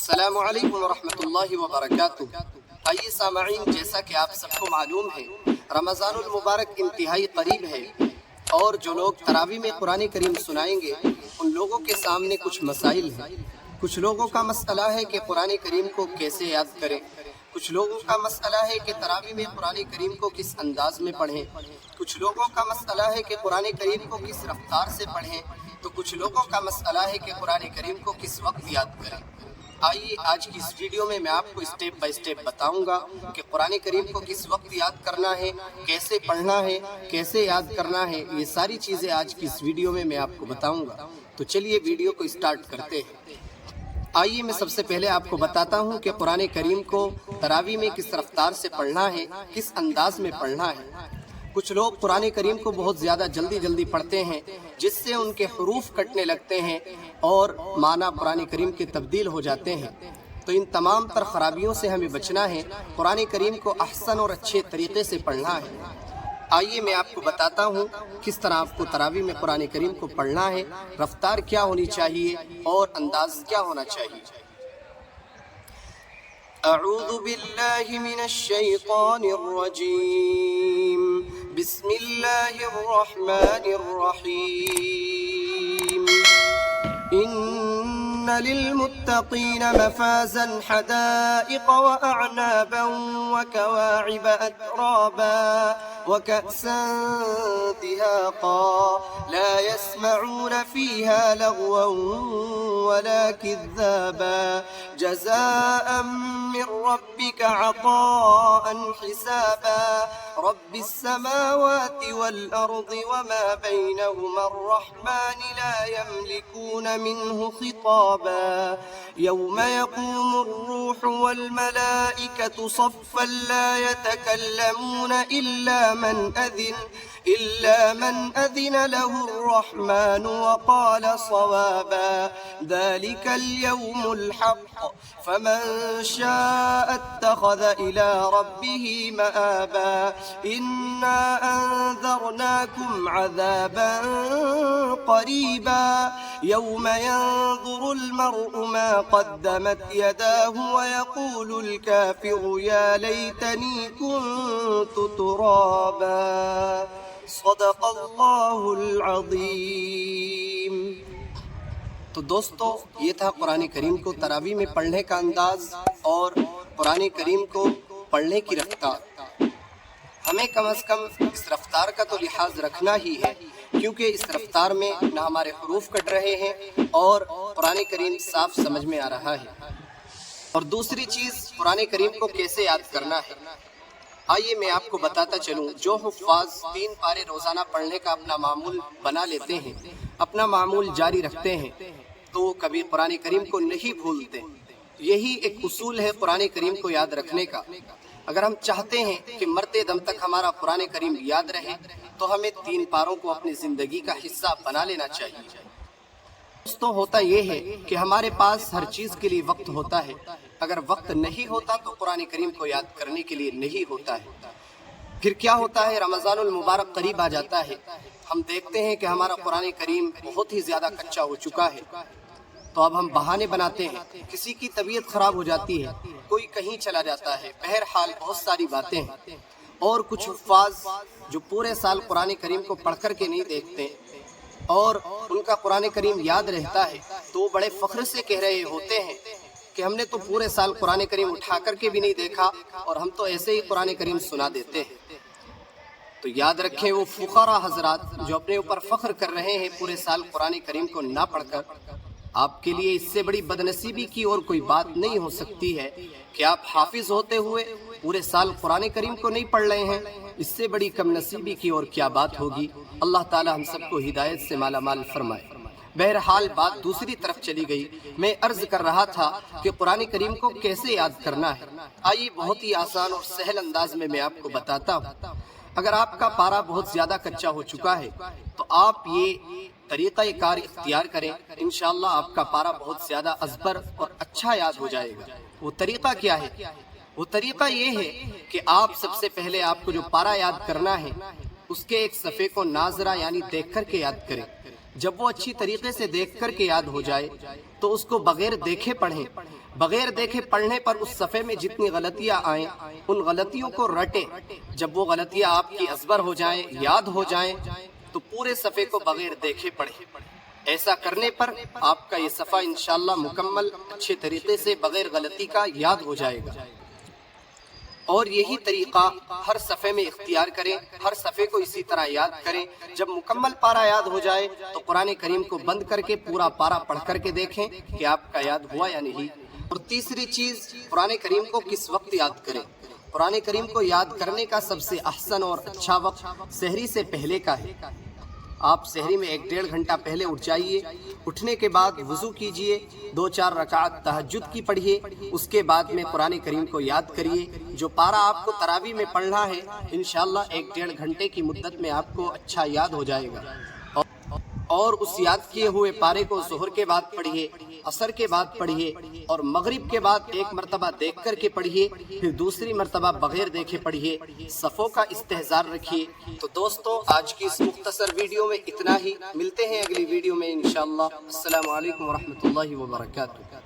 السلام علیکم ورحمۃ اللہ وبرکاتہ۔ آئیے سامعین، جیسا کہ آپ سب کو معلوم ہے، رمضان المبارک انتہائی قریب ہے، اور جو لوگ تراویح میں قرآن کریم سنائیں گے ان لوگوں کے سامنے کچھ مسائل ہیں۔ کچھ لوگوں کا مسئلہ ہے کہ قرآن کریم کو کیسے یاد کریں، کچھ لوگوں کا مسئلہ ہے کہ تراویح میں قرآن کریم کو کس انداز میں پڑھیں، کچھ لوگوں کا مسئلہ ہے کہ قرآن کریم کو کس رفتار سے پڑھیں، تو کچھ لوگوں کا مسئلہ ہے کہ قرآن کریم کو کس وقت یاد کریں۔ آئیے آج کی اس ویڈیو میں آپ کو اسٹیپ بائی اسٹیپ بتاؤں گا کہ قرآن کریم کو کس وقت یاد کرنا ہے، کیسے پڑھنا ہے، کیسے یاد کرنا ہے۔ یہ ساری چیزیں آج کی اس ویڈیو میں آپ کو بتاؤں گا۔ تو چلیے ویڈیو کو اسٹارٹ کرتے ہیں۔ آئیے میں سب سے پہلے آپ کو بتاتا ہوں کہ قرآن کریم کو تراویح میں کس رفتار سے پڑھنا ہے، کس انداز میں پڑھنا ہے۔ کچھ لوگ قرآن کریم کو بہت زیادہ جلدی پڑھتے ہیں، جس سے ان کے حروف کٹنے لگتے ہیں اور معنی قرآن کریم کے تبدیل ہو جاتے ہیں۔ تو ان تمام تر خرابیوں سے ہمیں بچنا ہے، قرآن کریم کو احسن اور اچھے طریقے سے پڑھنا ہے۔ آئیے میں آپ کو بتاتا ہوں کس طرح آپ کو تراویح میں قرآن کریم کو پڑھنا ہے، رفتار کیا ہونی چاہیے اور انداز کیا ہونا چاہیے۔ اعوذ باللہ من الشیطان الرجیم، بسم اللہ الرحمن الرحیم۔ ان للمتقین مفازا حدائق واعنابا وكواعب اترابا وكأسا دهاقا لا يسمعون فيها لغوا ولا كذابا جزاء من ربك عطاء حسابا رب السماوات والأرض وما بينهما الرحمن لا يملكون منه خطابا يوم يقوم الروح والملائكة صفا لا يتكلمون إلا من أذن له الرحمن وقال صوابا ذلك اليوم الحق فمن شاء اتخذ إلى ربه مآبا إنا أنذرناكم عذابا قريبا يوم ينظر المرء ما قدمت يداه ويقول الكافر يا ليتني كنت ترابا صدق اللہ العظیم۔ تو دوستو، یہ تھا قرآن کریم کو تراویح میں پڑھنے کا انداز اور قرآن کریم کو پڑھنے کی رفتار۔ ہمیں کم از کم اس رفتار کا تو لحاظ رکھنا ہی ہے، کیونکہ اس رفتار میں نہ ہمارے حروف کٹ رہے ہیں اور قرآن کریم صاف سمجھ میں آ رہا ہے۔ اور دوسری چیز، قرآن کریم کو کیسے یاد کرنا ہے۔ آئیے میں آپ کو بتاتا چلوں، جو حفاظ 3 پارے روزانہ پڑھنے کا اپنا معمول بنا لیتے ہیں، اپنا معمول جاری رکھتے ہیں، تو کبھی قرآن کریم کو نہیں بھولتے۔ یہی ایک اصول ہے قرآن کریم کو یاد رکھنے کا۔ اگر ہم چاہتے ہیں کہ مرتے دم تک ہمارا قرآن کریم یاد رہے تو ہمیں 3 پاروں کو اپنی زندگی کا حصہ بنا لینا چاہیے۔ دوستو، ہوتا یہ ہے کہ ہمارے پاس ہر چیز کے لیے وقت ہوتا ہے، اگر وقت نہیں ہوتا تو قرآن کریم کو یاد کرنے کے لیے نہیں ہوتا ہے۔ پھر کیا ہوتا ہے، رمضان المبارک قریب آ جاتا ہے، ہم دیکھتے ہیں کہ ہمارا قرآن کریم بہت ہی زیادہ کچا ہو چکا ہے، تو اب ہم بہانے بناتے ہیں۔ کسی کی طبیعت خراب ہو جاتی ہے، کوئی کہیں چلا جاتا ہے، بہرحال بہت ساری باتیں ہیں۔ اور کچھ حفاظ جو پورے سال قرآن کریم کو پڑھ کر کے نہیں دیکھتے اور ان کا قرآن کریم یاد رہتا ہے، تو وہ بڑے فخر سے کہہ رہے ہوتے ہیں کہ ہم نے تو پورے سال قرآن کریم اٹھا کر کے بھی نہیں دیکھا اور ہم تو ایسے ہی قرآن کریم سنا دیتے ہیں۔ تو یاد رکھیں، وہ فقراء حضرات جو اپنے اوپر فخر کر رہے ہیں پورے سال قرآن کریم کو نہ پڑھ کر، آپ کے لیے اس سے بڑی بدنصیبی کی اور کوئی بات نہیں ہو سکتی ہے کہ آپ حافظ ہوتے ہوئے پورے سال قرآن کریم کو نہیں پڑھ رہے ہیں۔ اس سے بڑی کم نصیبی کی اور کیا بات ہوگی۔ اللہ تعالی ہم سب کو ہدایت سے مالا مال فرمائے۔ بہرحال بات دوسری طرف چلی گئی۔ میں عرض کر رہا تھا کہ قرآن کریم کو کیسے یاد کرنا ہے۔ آئیے بہت ہی آسان اور سہل انداز میں آپ کو بتاتا ہوں۔ اگر آپ کا پارا بہت زیادہ کچا ہو چکا ہے تو آپ یہ طریقہ کار اختیار کریں، انشاءاللہ آپ کا پارا بہت زیادہ ازبر اور اچھا یاد ہو جائے گا۔ وہ طریقہ کیا ہے؟ وہ طریقہ یہ ہے کہ آپ سب سے پہلے آپ کو جو پارا یاد کرنا ہے، اس کے ایک صفحے کو ناظرہ یعنی دیکھ کر کے یاد کریں۔ جب وہ اچھی طریقے سے دیکھ کر کے یاد ہو جائے تو تو اس کو بغیر دیکھے پڑھیں. بغیر دیکھے پڑھنے پر اس صفحے میں جتنی غلطیاں آئیں ان غلطیوں کو رٹیں. جب وہ غلطیاں آپ کی ازبر ہو جائیں، یاد ہو جائیں، تو پورے صفحے کو بغیر دیکھے پڑھیں. ایسا کرنے پر آپ کا یہ صفحہ انشاءاللہ مکمل اچھے طریقے سے بغیر غلطی کا یاد ہو جائے گا. اور یہی طریقہ ہر صفحے میں اختیار کریں، ہر صفحے کو اسی طرح یاد کریں. جب مکمل پارہ یاد ہو جائے تو قرآن کریم کو بند کر کے پورا پارہ پڑھ کر کے دیکھیں کہ آپ کا یاد ہوا یا نہیں. اور تیسری چیز، قرآن کریم کو کس وقت یاد کریں. قرآن کریم کو یاد کرنے کا سب سے احسن اور اچھا وقت سحری سے پہلے کا ہے. آپ سحری میں 1-1.5 گھنٹہ پہلے اٹھ جائیے. اٹھنے کے بعد وضو کیجئے، 2-4 رکعت تہجد کی پڑھیے. اس کے بعد میں قرآن کریم کو یاد کریے. جو پارہ آپ کو تراویح میں پڑھنا ہے انشاءاللہ 1-1.5 گھنٹے کی مدت میں آپ کو اچھا یاد ہو جائے گا. اور اس یاد کیے ہوئے پارے کو ظہر کے بعد پڑھیے، عصر کے بعد پڑھیے، اور مغرب کے بعد 1 مرتبہ دیکھ کر کے پڑھیے، پھر دوسری مرتبہ بغیر دیکھے پڑھیے. صفوں کا استحضار رکھیے. تو دوستو، آج کی اس مختصر ویڈیو میں اتنا ہی. ملتے ہیں اگلی ویڈیو میں انشاءاللہ. السلام علیکم ورحمۃ اللہ وبرکاتہ.